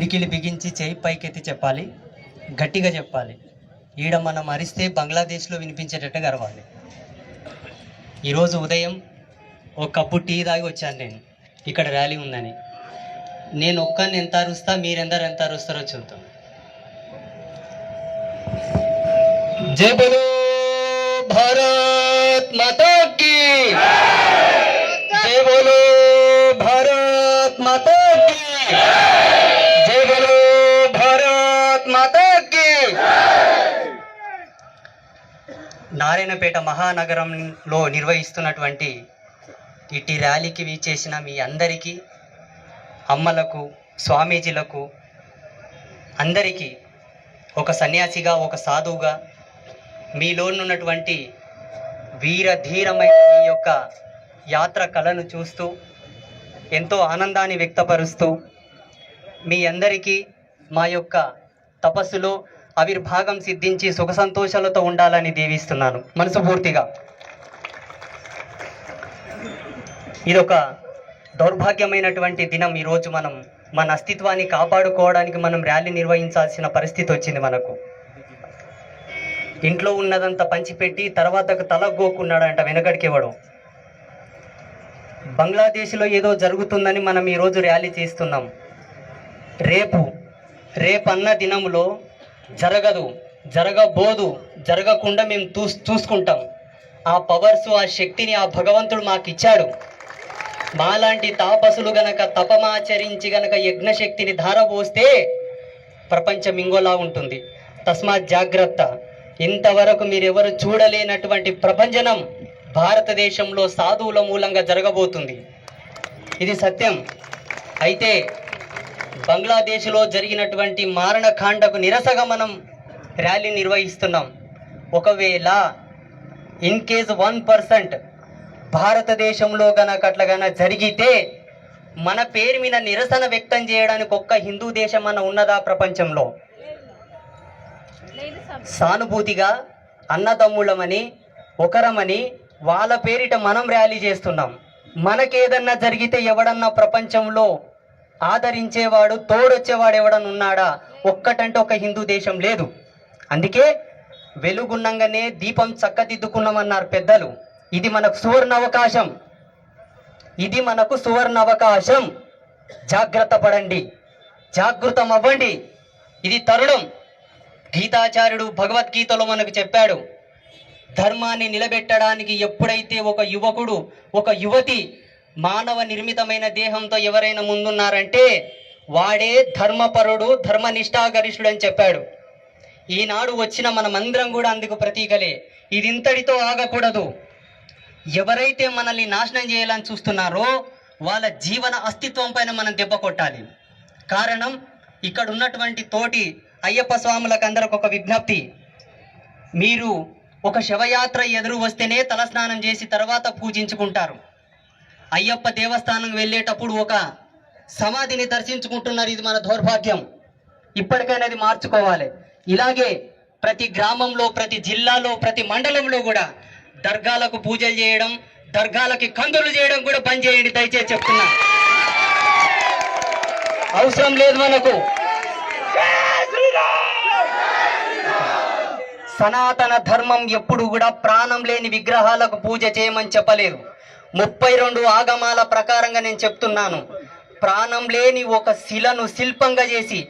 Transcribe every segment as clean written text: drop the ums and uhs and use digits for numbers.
పిడికిలి బిగించి చేయి పైకెత్తి చెప్పాలి, గట్టిగా చెప్పాలి. ఈడ మనం అరిస్తే బంగ్లాదేశ్లో వినిపించేటట్టుగా అరవాలి. ఈరోజు ఉదయం ఒక కప్పు టీ తాగి వచ్చాను నేను, ఇక్కడ ర్యాలీ ఉందని. నేను ఒక్కరిని ఎంత అరుస్తా, మీరెందరు ఎంత అరుస్తారో చూద్దాం. జై బోలో భారత్ మాతా కీ, జై బోలో భారత్ మాతా కీ, జై బోలో భారత్ మాతా కీ. నారాయణపేట మహానగరంలో నిర్వహిస్తున్నటువంటి ఇటీ ర్యాలీకి వీచేసిన మీ అందరికీ, అమ్మలకు, స్వామీజీలకు అందరికీ ఒక సన్యాసిగా, ఒక సాధువుగా మీలోనున్నటువంటి వీరధీరమైన ఈ యొక్క యాత్ర కళను చూస్తూ ఎంతో ఆనందాన్ని వ్యక్తపరుస్తూ మీ అందరికీ మా యొక్క తపస్సులో ఆవిర్భాగం సిద్ధించి సుఖ సంతోషాలతో ఉండాలని దీవిస్తున్నాను మనస్ఫూర్తిగా. ఇదొక దౌర్భాగ్యమైనటువంటి దినం. ఈరోజు మనం మన అస్తిత్వాన్ని కాపాడుకోవడానికి మనం ర్యాలీ నిర్వహించాల్సిన పరిస్థితి వచ్చింది మనకు. ఇంట్లో ఉన్నదంతా పంచిపెట్టి తర్వాతకు తలగోకున్నాడంట వెనకడికివ్వడం. బంగ్లాదేశ్లో ఏదో జరుగుతుందని మనం ఈరోజు ర్యాలీ చేస్తున్నాం. రేపు అన్న దినంలో జరగదు, జరగబోదు, జరగకుండా మేము చూసుకుంటాం. ఆ పవర్స్, ఆ శక్తిని ఆ భగవంతుడు మాకు ఇచ్చాడు. మాలాంటి తాపసులు గనక తపమాచరించి గనక యజ్ఞశక్తిని ధారపోస్తే ప్రపంచం ఇంకోలా ఉంటుంది. తస్మాత్ జాగ్రత్త. ఇంతవరకు మీరెవరు చూడలేనటువంటి ప్రపంచనం భారతదేశంలో సాధువుల మూలంగా జరగబోతుంది. ఇది సత్యం. అయితే బంగ్లాదేశ్లో జరిగినటువంటి మారణకాండకు నిరసగా మనం ర్యాలీ నిర్వహిస్తున్నాం. ఒకవేళ ఇన్ కేస్ 1% భారతదేశంలో గనక అట్లా జరిగితే మన పేరు మీద నిరసన వ్యక్తం చేయడానికి ఒక్క హిందూ దేశం అన్న ఉన్నదా ప్రపంచంలో? సానుభూతిగా అన్నదమ్ముళ్ళమని, ఒకరమని వాళ్ళ పేరిట మనం ర్యాలీ చేస్తున్నాం. మనకేదన్నా జరిగితే ఎవడన్నా ప్రపంచంలో ఆదరించేవాడు, తోడొచ్చేవాడు ఎవడన్నా ఉన్నాడా? ఒక్కటంటే ఒక హిందూ దేశం లేదు. అందుకే వెలుగున్నంగానే దీపం చక్కదిద్దుకున్నామన్నారు పెద్దలు. ఇది మనకు సువర్ణ అవకాశం, ఇది మనకు సువర్ణ అవకాశం. జాగ్రత్త పడండి, జాగృతం అవ్వండి. ఇది తరుణం. గీతాచార్యుడు భగవద్గీతలో మనకు చెప్పాడు, ధర్మాన్ని నిలబెట్టడానికి ఎప్పుడైతే ఒక యువకుడు, ఒక యువతి మానవ నిర్మితమైన దేహంతో ఎవరైనా ముందున్నారంటే వాడే ధర్మపరుడు, ధర్మనిష్టాగరిష్ఠుడు అని చెప్పాడు. ఈనాడు వచ్చిన మనమందరం కూడా అందుకు ప్రతీకలే. ఇది ఇంతటితో ఆగకూడదు. ఎవరైతే మనల్ని నాశనం చేయాలని చూస్తున్నారో వాళ్ళ జీవన అస్తిత్వం పైన మనం దెబ్బ కొట్టాలి. కారణం, ఇక్కడ ఉన్నటువంటి తోటి అయ్యప్ప స్వాములకు అందరికి ఒక విజ్ఞప్తి. మీరు ఒక శవయాత్ర ఎదురు వస్తేనే తలస్నానం చేసి తర్వాత పూజించుకుంటారు. అయ్యప్ప దేవస్థానం వెళ్ళేటప్పుడు ఒక సమాధిని దర్శించుకుంటున్నారు. ఇది మన దౌర్భాగ్యం. ఇప్పటికైనా అది మార్చుకోవాలి. ఇలాగే ప్రతి గ్రామంలో, ప్రతి జిల్లాలో, ప్రతి మండలంలో కూడా దర్గాలకు పూజలు చేయడం, దర్గాలకి కందులు చేయడం కూడా బంద్ చేయండి దయచేసి చెప్తున్నా. అవసరం లేదు మనకు. సనాతన ధర్మం ఎప్పుడు కూడా ప్రాణం లేని విగ్రహాలకు పూజ చేయమని చెప్పలేదు. 32 ఆగమాల ప్రకారంగా నేను చెప్తున్నాను. ప్రాణం లేని ఒక శిలను శిల్పంగా చేసి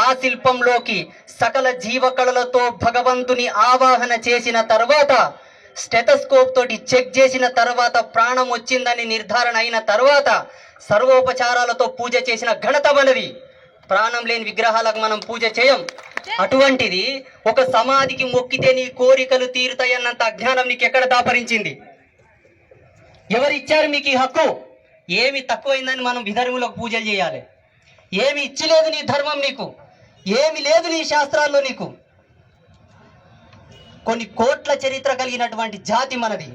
ఆ శిల్పంలోకి సకల జీవకళలతో భగవంతుని ఆవాహన చేసిన తర్వాత, స్టెథోస్కోప్ తోటి చెక్ చేసిన తర్వాత, ప్రాణం వచ్చిందని నిర్ధారణ అయిన తర్వాత సర్వోపచారాలతో పూజ చేసిన ఘనత మనది. ప్రాణం లేని విగ్రహాలకు మనం పూజ చేయం. అటువంటిది ఒక సమాధికి మొక్కితే నీ కోరికలు తీరుతాయన్నంత అజ్ఞానం నీకు ఎక్కడ దాపరించింది? ఎవరిచ్చారు మీకు ఈ హక్కు? ఏమి తక్కువైందని మనం విధర్ములకు పూజలు చేయాలి? ఏమి ఇచ్చలేదు నీ ధర్మం నీకు, ఏమి లేదు నీ శాస్త్రాల్లో నీకు. కొన్ని కోట్ల చరిత్ర కలిగినటువంటి జాతి మనది,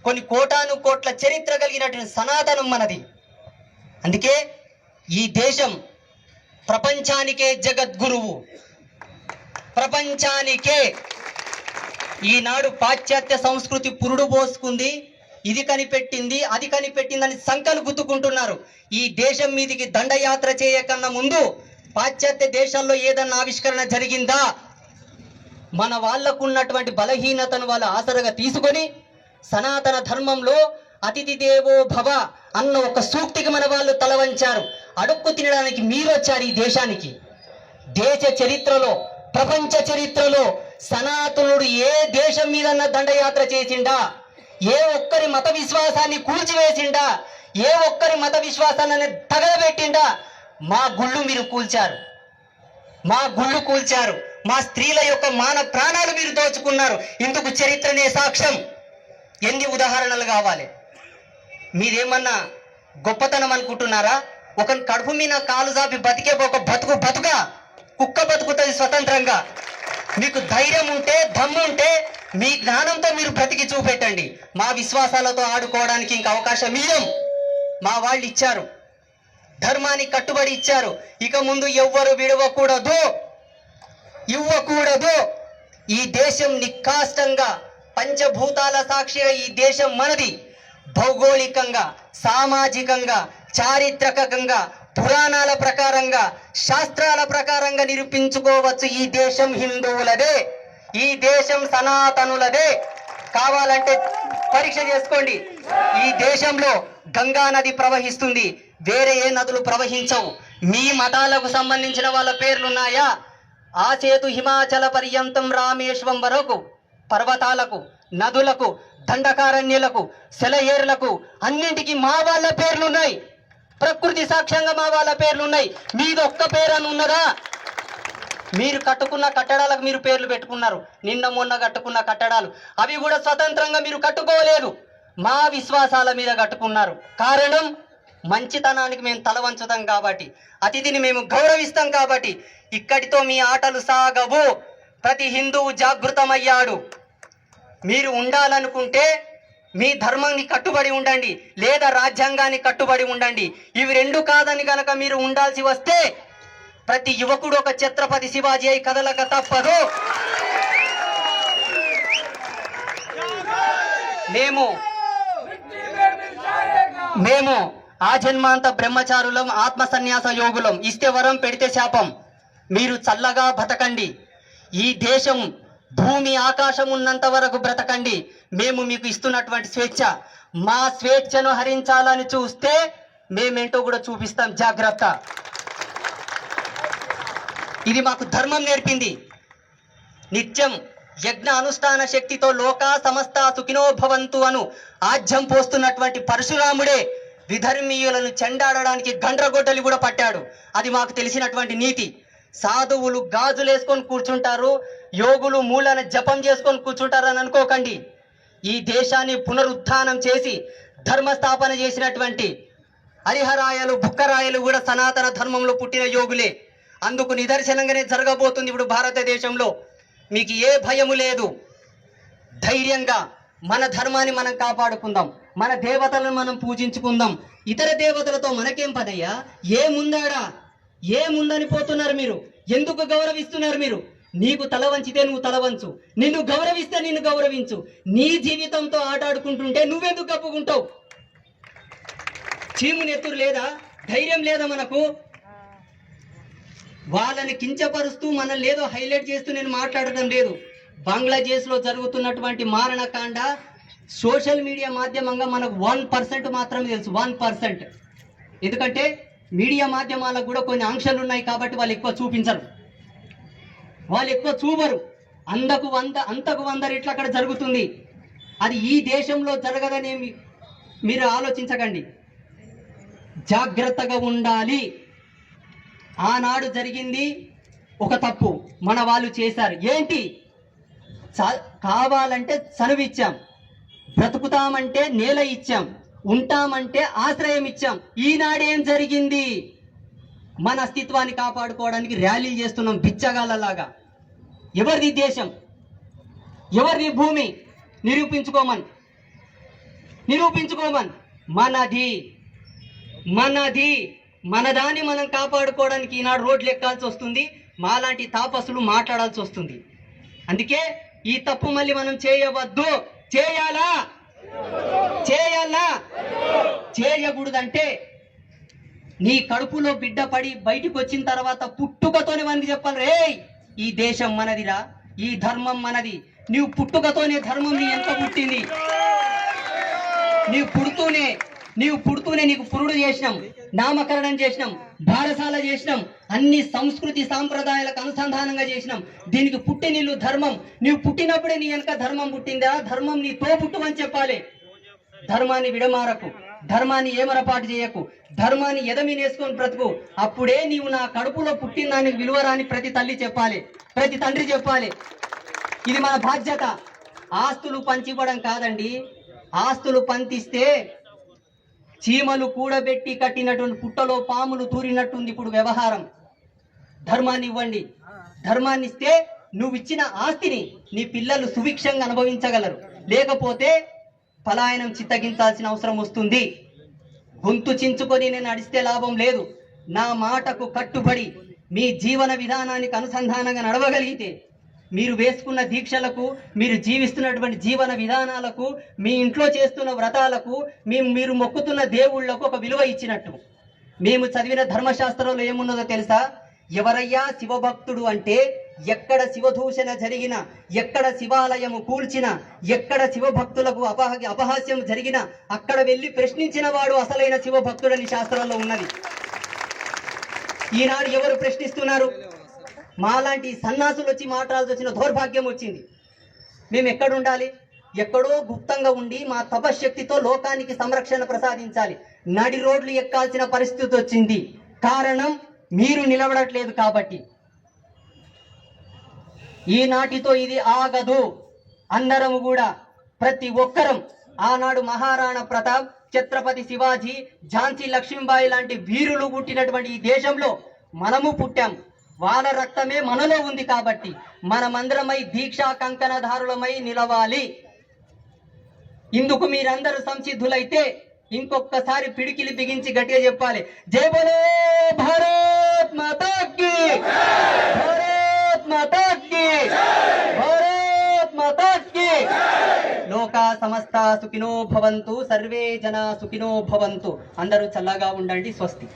కొన్ని కోటాను కోట్ల చరిత్ర కలిగినటువంటి సనాతనం మనది. అందుకే ఈ దేశం ప్రపంచానికే జగద్గురువు, ప్రపంచానికే. ఈనాడు పాశ్చాత్య సంస్కృతి పురుడు పోసుకుంది, ఇది కనిపెట్టింది, అది కనిపెట్టిందని సంకలు గుద్దుకుంటున్నారు. ఈ దేశం మీదికి దండయాత్ర చేయకన్నా ముందు పాశ్చాత్య దేశాల్లో ఏదన్నా ఆవిష్కరణ జరిగిందా? మన వాళ్లకు ఉన్నటువంటి బలహీనతను వాళ్ళ ఆసరగా తీసుకొని సనాతన ధర్మంలో అతిథి దేవో భవ అన్న ఒక సూక్తికి మన వాళ్ళు తల వంచారు. అడుక్కు తినడానికి మీరు వచ్చారు ఈ దేశానికి. దేశ చరిత్రలో, ప్రపంచ చరిత్రలో సనాతనుడు ఏ దేశం మీదన్నా దండయాత్ర చేసిండా? ఏ ఒక్కరి మత విశ్వాసాన్ని కూల్చివేసిండా? ఏ ఒక్కరి మత విశ్వాసాన్ని తగలబెట్టిండా? మా గుళ్ళు మీరు కూల్చారు, మా గుళ్ళు కూల్చారు, మా స్త్రీల యొక్క మాన ప్రాణాలు మీరు దోచుకున్నారు. ఇందుకు చరిత్రనే సాక్ష్యం. ఎన్ని ఉదాహరణలు కావాలి? మీరేమన్నా గొప్పతనం అనుకుంటున్నారా? ఒక కడుపు మీద కాలు జాపి బతికే ఒక బతుక కుక్క బతుకుతుంది స్వతంత్రంగా. మీకు ధైర్యం ఉంటే, దమ్ము ఉంటే మీ జ్ఞానంతో మీరు బ్రతికి చూపెట్టండి. మా విశ్వాసాలతో ఆడుకోవడానికి ఇంక అవకాశం ఇయ్యం. మా వాళ్ళు ఇచ్చారు, ధర్మానికి కట్టుబడి ఇచ్చారు. ఇక ముందు ఎవ్వరు విడవకూడదు, ఇవ్వకూడదు. ఈ దేశం నిక్కాష్టంగా పంచభూతాల సాక్షిగా ఈ దేశం మనది. భౌగోళికంగా, సామాజికంగా, చారిత్రకంగా, పురాణాల ప్రకారంగా, శాస్త్రాల ప్రకారంగా నిరూపించుకోవచ్చు. ఈ దేశం హిందువులదే, ఈ దేశం సనాతనులదే. కావాలంటే పరీక్ష చేసుకోండి. ఈ దేశంలో గంగా నది ప్రవహిస్తుంది, వేరే ఏ నదులు ప్రవహించవు. మీ మతాలకు సంబంధించిన వాళ్ళ పేర్లున్నాయా? ఆ చేతు హిమాచల పర్యంతం రామేశ్వరం వరకు పర్వతాలకు, నదులకు, దండకారణ్యులకు, సెలయేరులకు అన్నింటికి మా వాళ్ళ పేర్లున్నాయి. ప్రకృతి సాక్ష్యంగా మా వాళ్ళ పేర్లున్నాయి. మీది ఒక్క పేరు అని ఉన్నదా? మీరు కట్టుకున్న కట్టడాలకు మీరు పేర్లు పెట్టుకున్నారు. నిన్న మొన్న కట్టుకున్న కట్టడాలు అవి కూడా స్వతంత్రంగా మీరు కట్టుకోలేదు, మా విశ్వాసాల మీద కట్టుకున్నారు. కారణం మంచితనానికి మేము తల వంచుతాం కాబట్టి, అతిథిని మేము గౌరవిస్తాం కాబట్టి. ఇక్కడితో మీ ఆటలు సాగవు. ప్రతి హిందువు జాగృతమయ్యాడు. మీరు ఉండాలనుకుంటే మీ ధర్మాన్ని కట్టుబడి ఉండండి, లేదా రాజ్యాంగాన్ని కట్టుబడి ఉండండి. ఇవి రెండు కాదని కనుక మీరు ఉండాల్సి వస్తే ప్రతి యువకుడు ఒక ఛత్రపతి శివాజీ అయి కదలక తప్పదు. మేము ఆజన్మాంత బ్రహ్మచారులం, ఆత్మ సన్యాస యోగులం. ఇస్తే వరం, పెడితే శాపం. మీరు చల్లగా బతకండి. ఈ దేశం, భూమి, ఆకాశం ఉన్నంత వరకు బ్రతకండి. మేము మీకు ఇస్తున్నటువంటి స్వేచ్ఛ. మా స్వేచ్ఛను హరించాలని చూస్తే మేమేంటో కూడా చూపిస్తాం. జాగ్రత్త. ఇది మాకు ధర్మం నేర్పింది. నిత్యం యజ్ఞ అనుష్ఠాన శక్తితో లోకా సమస్త సుఖినో భవంతు అను ఆజ్యం పోస్తున్నటువంటి పరశురాముడే విధర్మీయులను చెండాడడానికి గండ్రగొడ్డలి కూడా పట్టాడు. అది మాకు తెలిసినటువంటి నీతి. సాధువులు గాజులేసుకొని కూర్చుంటారు, యోగులు మూలన జపం చేసుకొని కూర్చుంటారని అనుకోకండి. ఈ దేశాన్ని పునరుత్థానం చేసి ధర్మస్థాపన చేసినటువంటి హరిహరాయలు, బుక్కరాయలు కూడా సనాతన ధర్మంలో పుట్టిన యోగులే. అందుకు నిదర్శనంగానే జరగబోతుంది ఇప్పుడు భారతదేశంలో. మీకు ఏ భయము లేదు. ధైర్యంగా మన ధర్మాన్ని మనం కాపాడుకుందాం, మన దేవతలను మనం పూజించుకుందాం. ఇతర దేవతలతో మనకేం పదయ్యా? ఏముందాడా? ఏముందని పోతున్నారు మీరు? ఎందుకు గౌరవిస్తున్నారు మీరు? నీకు తల వంచితే నువ్వు తల వంచు, నిన్ను గౌరవిస్తే నిన్ను గౌరవించు. నీ జీవితంతో ఆటాడుకుంటుంటే నువ్వెందుకు కప్పుకుంటావు? చీము నెత్తురు లేదా? ధైర్యం లేదా మనకు? వాళ్ళని కించపరుస్తూ మనల్ని లేదో హైలైట్ చేస్తూ నేను మాట్లాడటం లేదు. బంగ్లాదేశ్లో జరుగుతున్నటువంటి మారణకాండ సోషల్ మీడియా మాధ్యమంగా మనకు 1% మాత్రమే తెలుసు. 1%. ఎందుకంటే మీడియా మాధ్యమాలకు కూడా కొన్ని ఆంక్షలు ఉన్నాయి కాబట్టి వాళ్ళు ఎక్కువ చూపించరు, వాళ్ళు ఎక్కువ చూపరు. అంతకు 100 రెట్లు అక్కడ జరుగుతుంది. అది ఈ దేశంలో జరగదని మీరు ఆలోచించకండి. జాగ్రత్తగా ఉండాలి. ఆనాడు జరిగింది ఒక తప్పు, మన వాళ్ళు చేశారు. ఏంటి? కావాలంటే చనువిచ్చాం, బ్రతుకుతామంటే నేల ఇచ్చాం, ఉంటామంటే ఆశ్రయం ఇచ్చాం. ఈనాడేం జరిగింది? మన అస్తిత్వాన్ని కాపాడుకోవడానికి ర్యాలీలు చేస్తున్నాం బిచ్చగాళ్ళలాగా. ఎవరిది దేశం? ఎవరిది భూమి? నిరూపించుకోమని. మనది. మనదాన్ని మనం కాపాడుకోవడానికి ఈనాడు రోడ్లు ఎక్కాల్సి వస్తుంది. మాలాంటి తాపసులు మాట్లాడాల్సి వస్తుంది. అందుకే ఈ తప్పు మళ్ళీ మనం చేయవద్దు. చేయకూడదంటే నీ కడుపులో బిడ్డ పడి బయటికి వచ్చిన తర్వాత పుట్టుకతోనే వానికి చెప్పాలి, రే ఈ దేశం మనదిరా, ఈ ధర్మం మనది. నీవు పుట్టుకతోనే ధర్మం నీ ఎంత పుట్టింది. నీవు పుడుతూనే నీకు పురుడు చేసినాం, నామకరణం చేసినాం, బారసాల చేసినాం, అన్ని సంస్కృతి సాంప్రదాయాలకు అనుసంధానంగా చేసినాం. దీనికి పుట్టి నీళ్ళు ధర్మం. నీవు పుట్టినప్పుడే నీ వెనక ధర్మం పుట్టిందా, ధర్మం నీ తోపుట్టు అని చెప్పాలి. ధర్మాన్ని విడమారకు, ధర్మాన్ని ఏమరపాటు చేయకు, ధర్మాన్ని ఎదమినేసుకొని బ్రతుకు. అప్పుడే నీవు నా కడుపులో పుట్టిన దానికి విలువరాని ప్రతి తల్లి చెప్పాలి, ప్రతి తండ్రి చెప్పాలి. ఇది మన బాధ్యత. ఆస్తులు పంచివ్వడం కాదండి. ఆస్తులు పంచిస్తే చీమలు కూడబెట్టి కట్టినటువంటి పుట్టలో పాములు తూరినట్టుంది ఇప్పుడు వ్యవహారం. ధర్మాన్ని ఇవ్వండి. ధర్మాన్ని ఇస్తే నువ్వు ఇచ్చిన ఆస్తిని నీ పిల్లలు సుభిక్షంగా అనుభవించగలరు. లేకపోతే పలాయనం చిత్తగించాల్సిన అవసరం వస్తుంది. గొంతు చించుకొని నేను నడిస్తే లాభం లేదు. నా మాటకు కట్టుబడి మీ జీవన విధానానికి అనుసంధానంగా నడవగలిగితే, మీరు వేసుకున్న దీక్షలకు, మీరు జీవిస్తున్నటువంటి జీవన విధానాలకు, మీ ఇంట్లో చేస్తున్న వ్రతాలకు, మీరు మొక్కుతున్న దేవుళ్లకు ఒక విలువ ఇచ్చినట్టు. మేము చదివిన ధర్మశాస్త్రంలో ఏమున్నదో తెలుసా? ఎవరయ్యా శివభక్తుడు అంటే, ఎక్కడ శివదూషణ జరిగినా, ఎక్కడ శివాలయము కూల్చినా, ఎక్కడ శివభక్తులకు అపహాస్యం జరిగినా అక్కడ వెళ్ళి ప్రశ్నించిన వాడు అసలైన శివభక్తుడని శాస్త్రంలో ఉన్నది. ఈనాడు ఎవరు ప్రశ్నిస్తున్నారు? మాలాంటి సన్నాసులు వచ్చి మాట్లాడాల్సి వచ్చిన దౌర్భాగ్యం వచ్చింది. మేము ఎక్కడుండాలి? ఎక్కడో గుప్తంగా ఉండి మా తపశ్శక్తితో లోకానికి సంరక్షణ ప్రసాదించాలి. నడి రోడ్లు ఎక్కాల్సిన పరిస్థితి వచ్చింది. కారణం మీరు నిలబడట్లేదు కాబట్టి. ఈనాటితో ఇది ఆగదు. అందరము కూడా, ప్రతి ఒక్కరం, ఆనాడు మహారాణా ప్రతాప్, ఛత్రపతి శివాజీ, ఝాన్సీ లక్ష్మీబాయి లాంటి వీరులు పుట్టినటువంటి ఈ దేశంలో మనము పుట్టాం. వాళ్ళ రక్తమే మనలో ఉంది కాబట్టి మనమందరమై దీక్షా కంకణధారులమై నిలవాలి. ఇందుకు మీరందరూ సంసిద్ధులైతే ఇంకొకసారి పిడికిలి బిగించి గట్టిగా చెప్పాలి, జై బోలో భారత్ మాతా కీ, భారత్ మాతా కీ, భారత్ మాతా కీ. లోకా సమస్త సుఖినో భవంతు, సర్వే జన సుఖినో భవంతు. అందరూ చల్లగా ఉండండి. స్వస్తి.